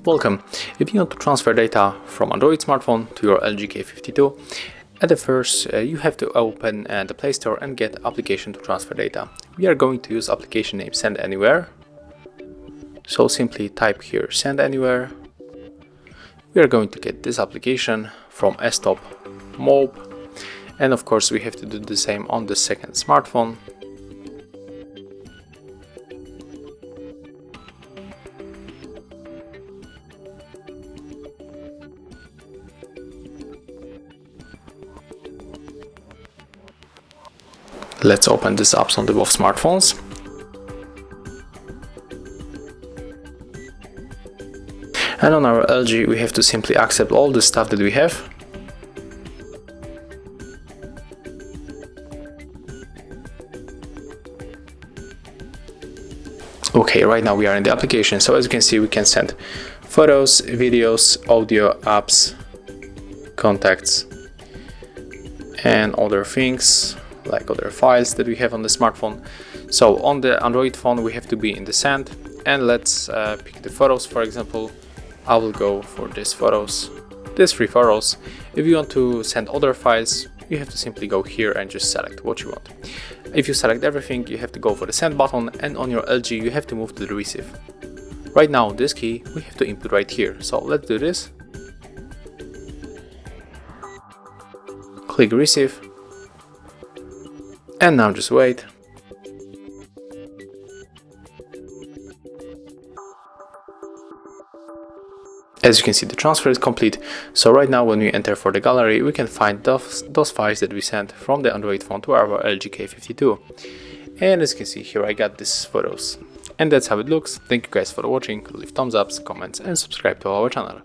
Welcome. If you want to transfer data from Android smartphone to your LG K52, at the first you have to open the Play Store and get application to transfer data. We are going to use application name Send Anywhere. So simply type here Send Anywhere. We are going to get this application from Stop Mob, and of course we have to do the same on the second smartphone. Let's open these apps on the both smartphones. And on our LG we have to simply accept all the stuff that we have. Okay, right now we are in the application, so as you can see we can send photos, videos, audio, apps, contacts and other things like other files that we have on the smartphone. So on the Android phone we have to be in the Send, and let's pick the photos. For example, I will go for these three photos. If you want to send other files, you have to simply go here and just select what you want. If you select everything, you have to go for the Send button, and on your LG you have to move to the Receive. Right now this key we have to input right here, so let's do this. Click Receive, and now just wait. As you can see, the transfer is complete. So right now when we enter for the gallery, we can find those files that we sent from the Android phone to our LG K52. And as you can see here, I got these photos. And that's how it looks. Thank you guys for watching. Leave thumbs ups, comments and subscribe to our channel.